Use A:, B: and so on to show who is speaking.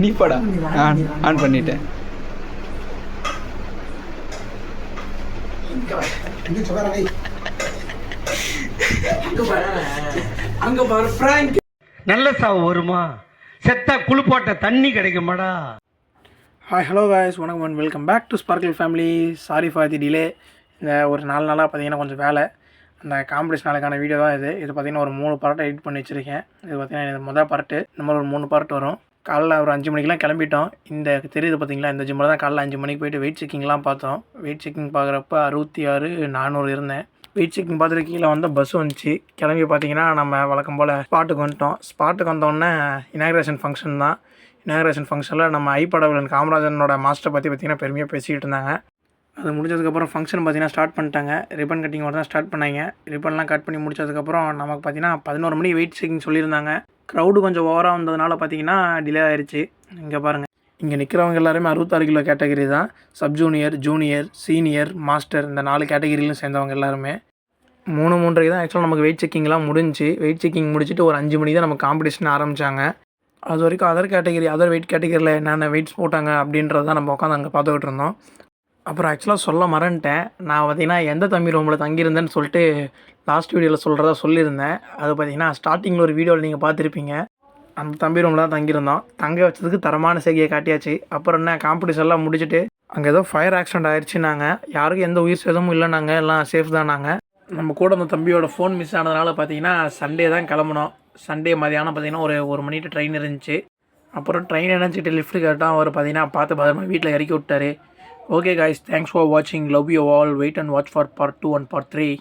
A: நீ படா ஆன் பண்ணிட்டேன்.
B: நல்ல சாவு வருமா? செத்தா குளிப்பாட்ட தண்ணி கிடைக்குமாடா?
C: ஹாய் ஹலோ காய்ஸ், வணக்கம் and welcome back to Sparkle family. Sorry for the delay. இந்த ஒரு 4 நாளாக பார்த்தீங்கன்னா கொஞ்சம் வேலை. அந்த காம்படிஷன் நாளுக்கான வீடியோ தான் இது பார்த்தீங்கன்னா ஒரு 3 பார்ட்டாக எடிட் பண்ணி வச்சுருக்கேன். இது பார்த்தீங்கன்னா இது மொதல் பார்ட்டு. இந்த மாதிரி ஒரு 3 பார்ட் வரும். காலைல ஒரு 5 மணிக்கெலாம் கிளம்பிட்டோம். இந்த தெரியுது பார்த்தீங்களா, இந்த ஜிம்மில் தான் காலைல 5 மணிக்கு போய்ட்டு வெயிட் செக்கிங்லாம் பார்த்தோம். வெயிட் செக்கிங் பார்க்குறப்ப 66,400 இருந்தேன். வெயிட் செக்கிங் பார்த்துட்டு கீழே வந்து பஸ் வந்துச்சு. கிளம்பி பார்த்தீங்கன்னா நம்ம வழக்கம் போல் ஸ்பாட்டுக்கு வந்துட்டோம். ஸ்பாட்டுக்கு வந்தோடனே இனாக்ரேஷன் ஃபங்க்ஷன் தான். இனாக்ரேஷன் ஃபங்க்ஷனில் நம்ம ஐப்படவிலன் காமராஜனோட மாஸ்டரை பற்றி பார்த்திங்கன்னா பெருமையாக பேசிக்கிட்டு இருந்தாங்க. அது முடிஞ்சதுக்கப்புறம் ஃபங்க்ஷன் பார்த்திங்கன்னா ஸ்டார்ட் பண்ணிட்டாங்க. ரிப்பன் கட்டிங் தான் ஸ்டார்ட் பண்ணாங்க. ரிப்பன்லாம் கட் பண்ணி முடிச்சதுக்கப்புறம் நமக்கு பார்த்திங்கன்னா 11 மணி வெயிட் செக்கிங் சொல்லியிருந்தாங்க. க்ரௌடு கொஞ்சம் ஓவராக வந்ததுனால பார்த்திங்கன்னா டிலே ஆயிடுச்சு. இங்கே பாருங்கள், இங்கே நிற்கிறவங்க எல்லாருமே 66 கிலோ கேட்டகரி தான். Sub junior, junior, senior, master இந்த 4 கேட்டகரியிலும் சேர்ந்தவங்க எல்லாருமே. 3:30 தான் ஆக்சுவலாக நமக்கு வெயிட் செக்கிங்லாம் முடிஞ்சு. வெயிட் செக்கிங் முடிச்சுட்டு ஒரு 5 மணி தான் நம்ம காம்படிஷன் ஆரம்பித்தாங்க. அது வரைக்கும் அதர் வெயிட் கேட்டகரியில் என்னென்ன வெயிட்ஸ் போட்டாங்க அப்படின்றத நம்ம உட்காந்து அங்கே பார்த்துக்கிட்டு இருந்தோம். அப்புறம் ஆக்சுவலாக சொல்ல மறந்துட்டேன். நான் பார்த்திங்கன்னா எந்த தம்பி ரூமில் தங்கியிருந்தேன்னு சொல்லிட்டு லாஸ்ட் வீடியோவில் சொல்லியிருந்தேன். அது பார்த்திங்கன்னா ஸ்டார்டிங்கில் ஒரு வீடியோவில் நீங்கள் பார்த்துருப்பீங்க. அந்த தம்பி ரூமில் தான் தங்கியிருந்தோம். தங்க வச்சதுக்கு தரமான செய்தியை காட்டியாச்சு. அப்புறம் என்ன, காம்படிஷன்லாம் முடிச்சுட்டு அங்கே ஏதோ ஃபயர் ஆக்சிடென்ட் ஆயிடுச்சுன்னாங்க. யாருக்கும் எந்த உயிர் சேதமும் இல்லைனாங்க, எல்லாம் சேஃப் தான். நாங்கள் நம்ம கூட அந்த தம்பியோட ஃபோன் மிஸ் ஆனதுனால பார்த்தீங்கன்னா சண்டே தான் கிளம்புனோம். சண்டே மதியானம் பார்த்திங்கன்னா ஒரு மணிட்டு ட்ரெயின் இருந்துச்சு. அப்புறம் ட்ரெயின் நினச்சிட்டு லிஃப்ட் கேட்டால் அவர் பார்த்திங்கன்னா பார்த்து பத்திரமா வீட்டில் இறக்கி விட்டார். ஓகே காய்ஸ், தேங்க்ஸ் ஃபார் வாட்சிங். Love you all. Wait and watch for part 2 and part 3.